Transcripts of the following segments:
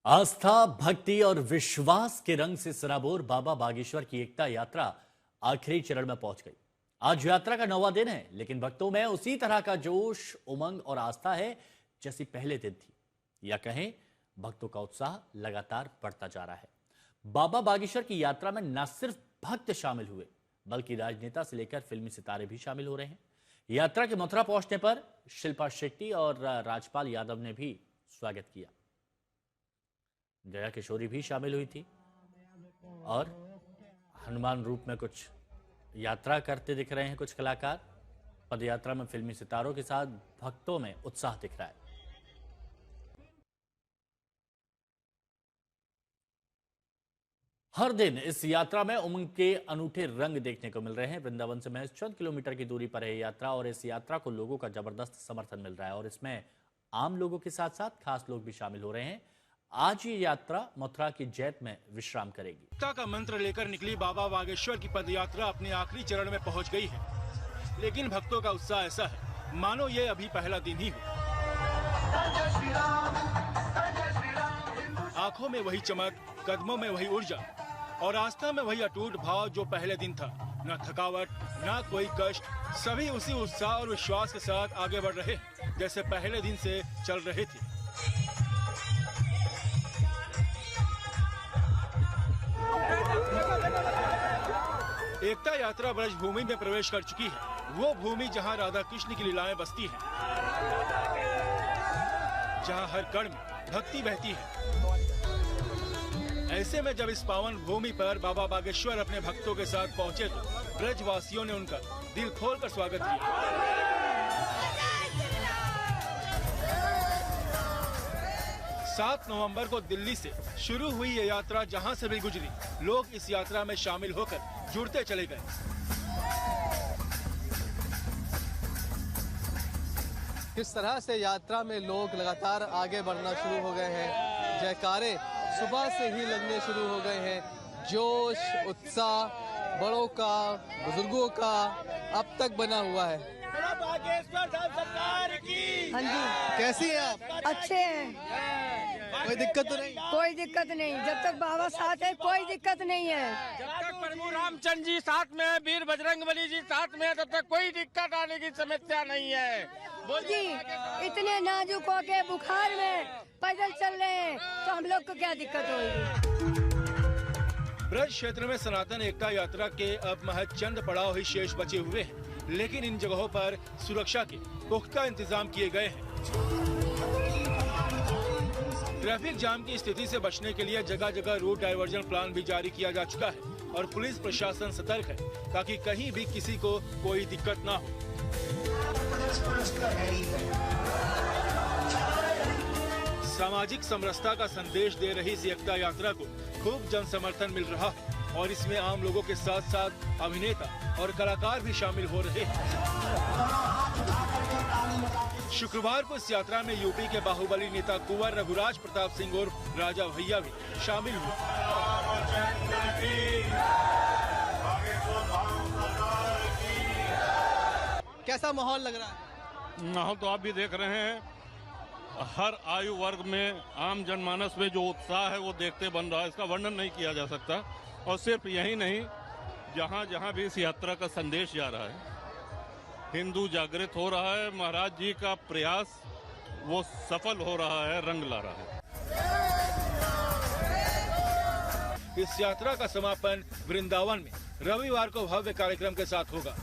आस्था, भक्ति और विश्वास के रंग से सराबोर बाबा बागेश्वर की एकता यात्रा आखिरी चरण में पहुंच गई। आज यात्रा का 9वां दिन है, लेकिन भक्तों में उसी तरह का जोश, उमंग और आस्था है जैसी पहले दिन थी। या कहें, भक्तों का उत्साह लगातार बढ़ता जा रहा है। बाबा बागेश्वर की यात्रा में न सिर्फ भक्त शामिल हुए, बल्कि राजनेता से लेकर फिल्मी सितारे भी शामिल हो रहे हैं। यात्रा के मथुरा पहुंचने पर शिल्पा शेट्टी और राजपाल यादव ने भी स्वागत किया। जया किशोरी भी शामिल हुई थी और हनुमान रूप में कुछ यात्रा करते दिख रहे हैं कुछ कलाकार। पदयात्रा में फिल्मी सितारों के साथ भक्तों में उत्साह दिख रहा है। हर दिन इस यात्रा में उमंग के अनूठे रंग देखने को मिल रहे हैं। वृंदावन से महज चंद किलोमीटर की दूरी पर है यात्रा और इस यात्रा को लोगों का जबरदस्त समर्थन मिल रहा है और इसमें आम लोगों के साथ साथ खास लोग भी शामिल हो रहे हैं। आज ये यात्रा मथुरा की जैत में विश्राम करेगी। एकता का मंत्र लेकर निकली बाबा बागेश्वर की पदयात्रा अपने आखिरी चरण में पहुंच गई है, लेकिन भक्तों का उत्साह ऐसा है मानो ये अभी पहला दिन ही हो। आंखों में वही चमक, कदमों में वही ऊर्जा और आस्था में वही अटूट भाव जो पहले दिन था। न थकावट, न कोई कष्ट, सभी उसी उत्साह और विश्वास के साथ आगे बढ़ रहे हैं जैसे पहले दिन से चल रहे थे। एकता यात्रा ब्रज भूमि में प्रवेश कर चुकी है, वो भूमि जहां राधा कृष्ण की लीलाएं बसती हैं, जहां हर कण में भक्ति बहती है। ऐसे में जब इस पावन भूमि पर बाबा बागेश्वर अपने भक्तों के साथ पहुंचे तो ब्रजवासियों ने उनका दिल खोलकर स्वागत किया। 7 नवंबर को दिल्ली से शुरू हुई ये यात्रा जहां से भी गुजरी, लोग इस यात्रा में शामिल होकर जुड़ते चले गए। किस तरह से यात्रा में लोग लगातार आगे बढ़ना शुरू हो गए हैं। जयकारे सुबह से ही लगने शुरू हो गए हैं। जोश, उत्साह बड़ों का, बुजुर्गों का अब तक बना हुआ है। बागेश्वर सरकार की। हाँ जी, कैसी है आप? अच्छे हैं, कोई दिक्कत तो नहीं? कोई दिक्कत नहीं। जब तक बाबा साथ है कोई दिक्कत नहीं है। जब तक प्रभु रामचंद्र जी साथ में है, वीर बजरंगबली जी साथ में है, तब तक कोई दिक्कत आने की समस्या नहीं है। जी, इतने नाजुक होके बुखार में पैदल चल रहे हैं तो हम लोग को क्या दिक्कत होगी। ब्रज क्षेत्र में सनातन एकता यात्रा के अब महज चंद पड़ाव ही शेष बचे हुए हैं, लेकिन इन जगहों पर सुरक्षा के पुख्ता इंतजाम किए गए हैं। ट्रैफिक जाम की स्थिति से बचने के लिए जगह जगह रूट डायवर्जन प्लान भी जारी किया जा चुका है और पुलिस प्रशासन सतर्क है ताकि कहीं भी किसी को कोई दिक्कत ना हो। सामाजिक समरसता का संदेश दे रही इस एकता यात्रा को खूब जन समर्थन मिल रहा है और इसमें आम लोगों के साथ साथ अभिनेता और कलाकार भी शामिल हो रहे हैं। शुक्रवार को इस यात्रा में यूपी के बाहुबली नेता कुंवर रघुराज प्रताप सिंह और राजा भैया भी शामिल हुए। कैसा माहौल लग रहा है? माहौल तो आप भी देख रहे हैं, हर आयु वर्ग में, आम जनमानस में जो उत्साह है वो देखते बन रहा है, इसका वर्णन नहीं किया जा सकता। और सिर्फ यही नहीं, जहाँ जहाँ भी इस यात्रा का संदेश जा रहा है, हिंदू जागृत हो रहा है। महाराज जी का प्रयास वो सफल हो रहा है, रंग ला रहा है। इस यात्रा का समापन वृंदावन में रविवार को भव्य कार्यक्रम के साथ होगा।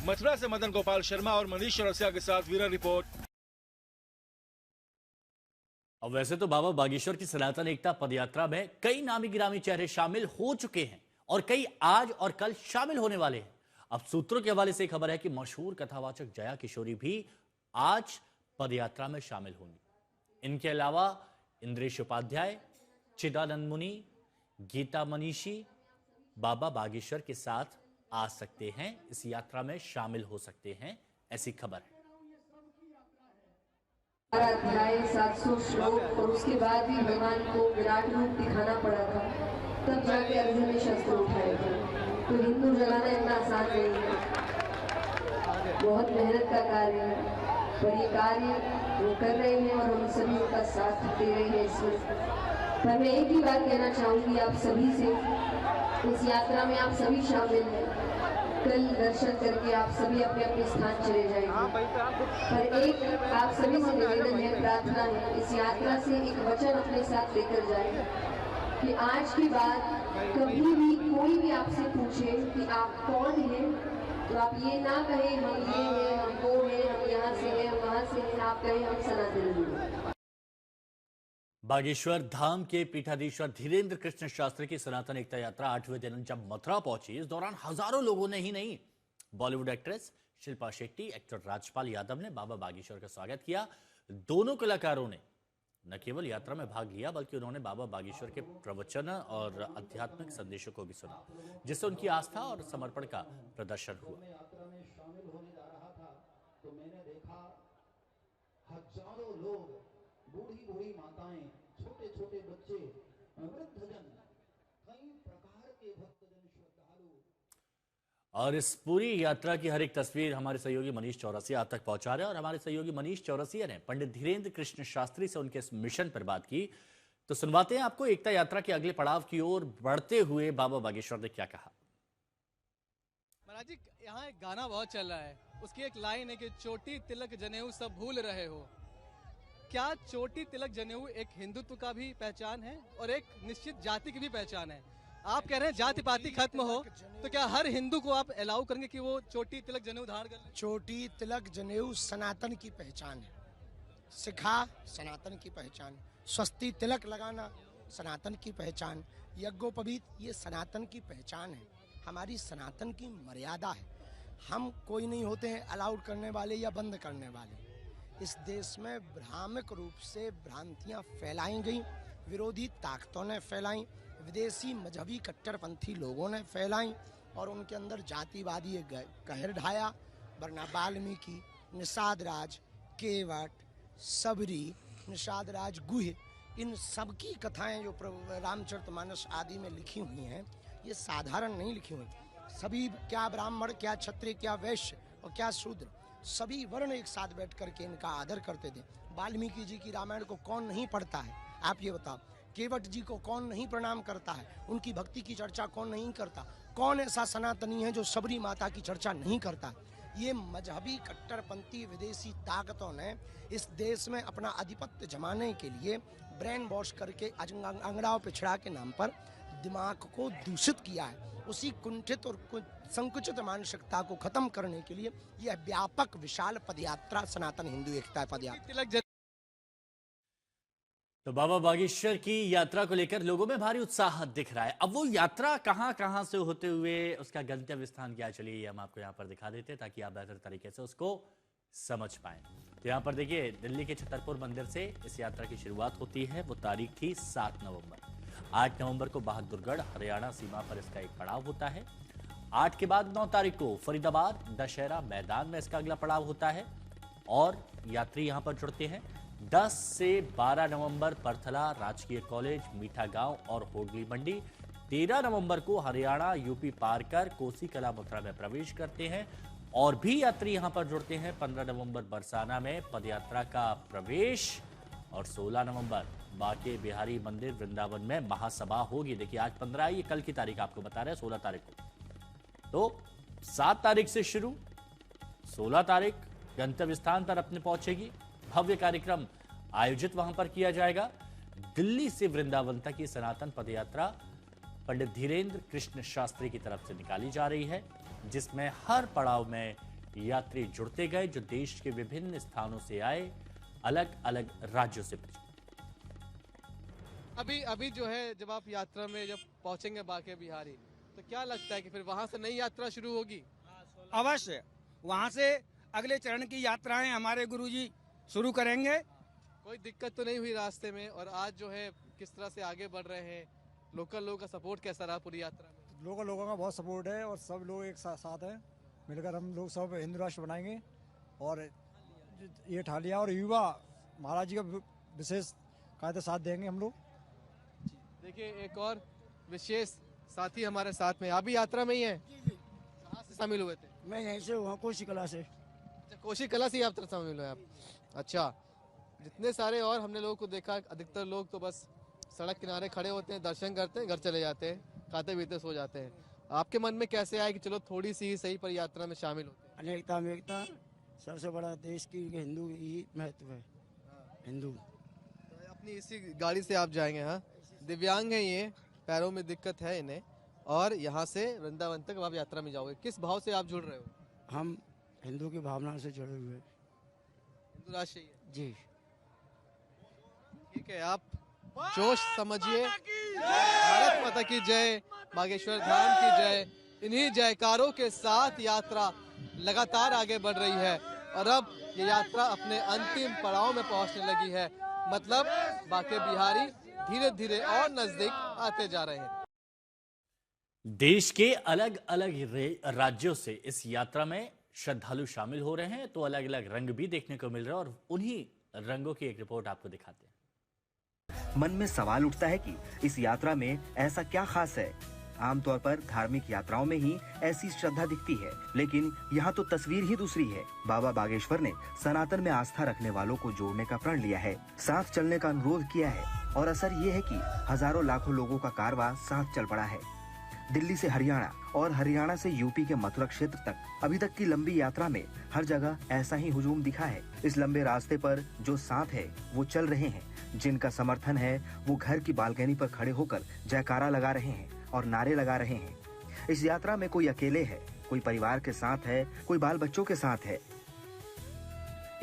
मथुरा से मदन गोपाल शर्मा और मनीष चौरसिया के साथ ब्यूरो रिपोर्ट। अब वैसे तो बाबा बागेश्वर की सनातन एकता पदयात्रा में कई नामी गिरामी चेहरे शामिल हो चुके हैं और कई आज और कल शामिल होने वाले हैं। अब सूत्रों के हवाले से खबर है कि मशहूर कथावाचक जया किशोरी भी आज पदयात्रा में शामिल होंगी। इनके अलावा इंद्रेश उपाध्याय, चिदानंद मुनि, गीता मनीषी बाबा बागेश्वर के साथ आ सकते हैं, इस यात्रा में शामिल हो सकते हैं, ऐसी खबर है। अध्याय 700 श्लोक और उसके बाद भी भगवान को विराट रूप दिखाना पड़ा था, तब जाके अर्जुन ने शस्त्र उठाए थे। तो हिंदू जलाना इतना आसान नहीं है, बहुत मेहनत का कार्य है। पर ये कार्य वो कर रहे हैं और हम सभी साथ दे रहे हैं इस वक्त। पर मैं एक ही बात कहना चाहूँगी आप सभी से, इस यात्रा में आप सभी शामिल हैं। कल दर्शन करके आप सभी अपने अपने स्थान चले जाएंगे, पर एक आप सभी से निवेदन है, प्रार्थना है, इस यात्रा से एक वचन अपने साथ लेकर जाए कि आज के बाद कभी भी कोई भी आपसे पूछे कि आप कौन हैं, तो आप ये ना कहें हम ये हैं, हम वो हैं, हम यहाँ से हैं, हम वहाँ से हैं, आप कहें हम सनातन हिंदू हैं। बागेश्वर धाम के पीठाधीश्वर धीरेन्द्र कृष्ण शास्त्री की सनातन एकता यात्रा 8वें दिन जब मथुरा पहुंची, इस दौरान हजारों लोगों ने ही नहीं, बॉलीवुड एक्ट्रेस शिल्पा शेट्टी, एक्टर राजपाल यादव ने बाबा बागेश्वर का स्वागत किया। दोनों कलाकारों ने न केवल यात्रा में भाग लिया बल्कि उन्होंने बाबा बागेश्वर के प्रवचन और आध्यात्मिक संदेशों को भी सुना, जिससे उनकी आस्था और समर्पण का प्रदर्शन हुआ। यात्रा में शामिल होने जा रहा था तो मैंने देखा हजारों लोग, बूढ़ी बूढ़ी माताएं, छोटे छोटे बच्चे, वृद्धजन, कई प्रकार के भक्तजन, श्रद्धालु। और इस पूरी यात्रा की हर एक तस्वीर हमारे सहयोगी मनीष चौरसिया आप तक पहुंचा रहे हैं। और हमारे सहयोगी मनीष चौरसिया ने पंडित धीरेन्द्र कृष्ण शास्त्री से उनके इस मिशन पर बात की, तो सुनवाते हैं आपको एकता यात्रा के अगले पड़ाव की ओर बढ़ते हुए बाबा बागेश्वर ने क्या कहा। महाराज जी, यहाँ एक गाना बहुत चल रहा है, उसकी एक लाइन है कि चोटी तिलक जनेऊ सब भूल रहे हो। क्या चोटी तिलक जनेऊ एक हिंदुत्व का भी पहचान है और एक निश्चित जाति की भी पहचान है? आप कह रहे हैं जाति पाति खत्म हो, तो क्या हर हिंदू को आप अलाउ करेंगे कि वो चोटी तिलक जनेऊ धारण कर ले? चोटी तिलक जनेऊ सनातन की पहचान है, सिखा सनातन की पहचान, स्वस्ति तिलक लगाना सनातन की पहचान, यज्ञोपवीत ये सनातन की पहचान है, हमारी सनातन की मर्यादा है। हम कोई नहीं होते हैं अलाउड करने वाले या बंद करने वाले। इस देश में भ्रामक रूप से भ्रांतियां फैलाई गई, विरोधी ताकतों ने फैलाई, विदेशी मजहबी कट्टरपंथी लोगों ने फैलाई और उनके अंदर जातिवादी कहर ढाया। वरना वाल्मीकि, निषाद राज, केवट, सबरी, निषाद राज गुह, इन सब की कथाएं जो रामचरितमानस आदि में लिखी हुई हैं, ये साधारण नहीं लिखी हुई। सभी, क्या ब्राह्मण, क्या क्षत्रिय, क्या वैश्य और क्या शूद्र, सभी वर्ण एक साथ बैठ करके इनका आदर करते थे। वाल्मीकि जी की रामायण को कौन नहीं पढ़ता है, आप ये बताओ। केवट जी को कौन नहीं प्रणाम करता है, उनकी भक्ति की चर्चा कौन नहीं करता? कौन ऐसा सनातनी है जो सबरी माता की चर्चा नहीं करता? ये मजहबी कट्टरपंथी विदेशी ताकतों ने इस देश में अपना आधिपत्य जमाने के लिए ब्रेन वॉश करके अंगड़ाव पिछड़ा के नाम पर दिमाग को दूषित किया है। उसी कुंठित और संकुचित मानसिकता को खत्म करने के लिए यह व्यापक विशाल पदयात्रा सनातन हिंदू एकता पदयात्रा। तो बाबा बागेश्वर की यात्रा को लेकर लोगों में भारी उत्साह दिख रहा है। अब वो यात्रा कहां से होते हुए उसका गंतव्य स्थान क्या, चलिए हम आपको यहाँ पर दिखा देते हैं ताकि आप बेहतर तरीके से उसको समझ पाएं। तो यहाँ पर देखिए, दिल्ली के छतरपुर मंदिर से इस यात्रा की शुरुआत होती है। वो तारीख थी 7 नवंबर। 8 नवंबर को बहादुरगढ़ हरियाणा सीमा पर इसका एक पड़ाव होता है। 8 के बाद 9 तारीख को फरीदाबाद दशहरा मैदान में इसका अगला पड़ाव होता है और यात्री यहाँ पर जुड़ते हैं। 10 से 12 नवंबर परथला राजकीय कॉलेज, मीठा गांव और होडली मंडी। 13 नवंबर को हरियाणा यूपी पार कर कोसी कला मथुरा में प्रवेश करते हैं और भी यात्री यहां पर जुड़ते हैं। 15 नवंबर बरसाना में पदयात्रा का प्रवेश और 16 नवंबर बांके बिहारी मंदिर वृंदावन में महासभा होगी। देखिए आज 15 है, ये कल की तारीख आपको बता रहे हैं 16 तारीख को। तो 7 तारीख से शुरू, 16 तारीख गंतव्य स्थान पर अपने पहुंचेगी। भव्य कार्यक्रम आयोजित वहां पर किया जाएगा। दिल्ली से वृंदावन तक की सनातन पदयात्रा पंडित धीरेन्द्र कृष्ण शास्त्री की तरफ से निकाली जा रही है, जिसमें हर पड़ाव में यात्री जुड़ते गए जो देश के विभिन्न स्थानों से आए, अलग अलग राज्यों से। अभी जो है, जब आप यात्रा में जब पहुंचेंगे बांके बिहारी, तो क्या लगता है कि फिर वहां से नई यात्रा शुरू होगी? अवश्य, वहां से अगले चरण की यात्राएं हमारे गुरुजी शुरू करेंगे। कोई दिक्कत तो नहीं हुई रास्ते में? और आज जो है किस तरह से आगे बढ़ रहे हैं, लोकल लोगों का सपोर्ट कैसा रहा पूरी यात्रा में? लोकल लोगों का बहुत सपोर्ट है और सब लोग एक साथ हैं, मिलकर हम लोग सब हिंदू राष्ट्र बनाएंगे और ये ठा लिया। और युवा महाराज जी का विशेष कायदे साथ देंगे हम लोग। देखिए, एक और विशेष साथी हमारे साथ में अभी यात्रा में ही है। कहाँ से शामिल हुए थे? मैं यहीं से हुआ, कोसी कला से। अच्छा, कोसी कला से यात्रा शामिल हुए आप? अच्छा जितने सारे और हमने लोगों को देखा, अधिकतर लोग तो बस सड़क किनारे खड़े होते हैं, दर्शन करते हैं, घर चले जाते हैं, खाते पीते सो जाते हैं। आपके मन में कैसे आया कि चलो थोड़ी सी ही सही पर यात्रा में शामिल होते हैं? अनेकता में एकता, सबसे बड़ा देश की हिंदू ही महत्व है। हिंदू तो अपनी इसी गाड़ी से आप जाएंगे? हाँ, दिव्यांग है ये, पैरों में दिक्कत है इन्हें, और यहाँ से वृंदावन तक आप यात्रा में जाओगे। किस भाव से आप जुड़ रहे हो? हम हिंदू की भावना से जुड़े हुए। हिंदू राष्ट्र है जी, ठीक है। आप जोश समझिए। भारत माता की जय, बागेश्वर धाम की जय। इन्हीं जयकारों के साथ यात्रा लगातार आगे बढ़ रही है और अब ये यात्रा अपने अंतिम पड़ाव में पहुंचने लगी है। मतलब बाके बिहारी धीरे धीरे और नजदीक आते जा रहे हैं। देश के अलग अलग राज्यों से इस यात्रा में श्रद्धालु शामिल हो रहे हैं, तो अलग अलग रंग भी देखने को मिल रहे हैं और उन्हीं रंगों की एक रिपोर्ट आपको दिखाते हैं। मन में सवाल उठता है कि इस यात्रा में ऐसा क्या खास है। आमतौर पर धार्मिक यात्राओं में ही ऐसी श्रद्धा दिखती है, लेकिन यहाँ तो तस्वीर ही दूसरी है। बाबा बागेश्वर ने सनातन में आस्था रखने वालों को जोड़ने का प्रण लिया है, साथ चलने का अनुरोध किया है और असर ये है कि हजारों लाखों लोगों का कारवां साथ चल पड़ा है। दिल्ली से हरियाणा और हरियाणा से यूपी के मथुरा क्षेत्र तक अभी तक की लंबी यात्रा में हर जगह ऐसा ही हुजूम दिखा है। इस लंबे रास्ते पर जो साथ है वो चल रहे हैं, जिनका समर्थन है वो घर की बालकनी पर खड़े होकर जयकारा लगा रहे हैं और नारे लगा रहे हैं। इस यात्रा में कोई अकेले है, कोई परिवार के साथ है, कोई बाल बच्चों के साथ है।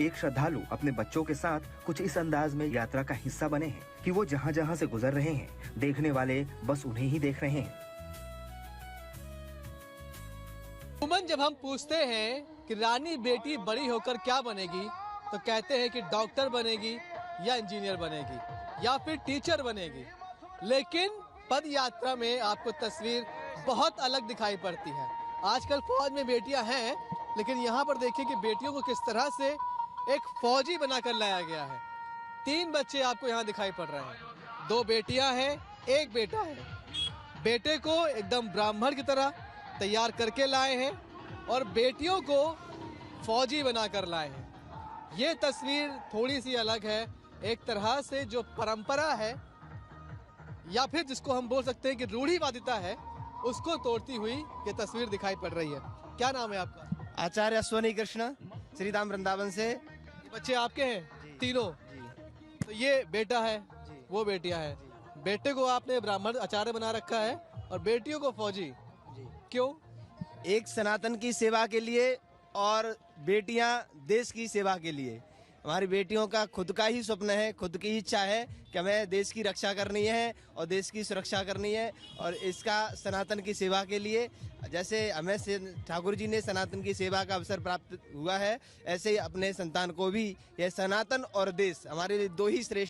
एक श्रद्धालु अपने बच्चों के साथ कुछ इस अंदाज में यात्रा का हिस्सा बने हैं कि वो जहाँ जहाँ से गुजर रहे हैं, देखने वाले बस उन्हें ही देख रहे हैं। उमन, जब हम पूछते हैं कि रानी बेटी बड़ी होकर क्या बनेगी, तो कहते हैं कि डॉक्टर बनेगी या इंजीनियर बनेगी या फिर टीचर बनेगी। लेकिन पद यात्रा में आपको तस्वीर बहुत अलग दिखाई पड़ती है। आजकल फौज में बेटियां हैं, लेकिन यहाँ पर देखिए कि बेटियों को किस तरह से एक फौजी बनाकर लाया गया है। 3 बच्चे आपको यहाँ दिखाई पड़ रहे हैं, 2 बेटियां हैं, 1 बेटा है। बेटे को एकदम ब्राह्मण की तरह तैयार करके लाए हैं और बेटियों को फौजी बनाकर लाए हैं। ये तस्वीर थोड़ी सी अलग है। एक तरह से जो परंपरा है या फिर जिसको हम बोल सकते हैं कि रूढ़िवादिता है, उसको तोड़ती हुई ये तस्वीर दिखाई पड़ रही है। क्या नाम है आपका? आचार्य अश्वनी कृष्ण, श्री राम वृंदावन से। ये बच्चे आपके हैं तीनों? तो ये बेटा है, वो बेटियां हैं। बेटे को आपने ब्राह्मण आचार्य बना रखा है और बेटियों को फौजी, क्यों? एक सनातन की सेवा के लिए और बेटियां देश की सेवा के लिए। हमारी बेटियों का खुद का ही स्वप्न है, खुद की इच्छा है कि हमें देश की रक्षा करनी है और देश की सुरक्षा करनी है, और इसका सनातन की सेवा के लिए जैसे हमें ठाकुर जी ने सनातन की सेवा का अवसर प्राप्त हुआ है, ऐसे ही अपने संतान को भी यह सनातन और देश हमारे लिए 2 ही श्रेष्ठ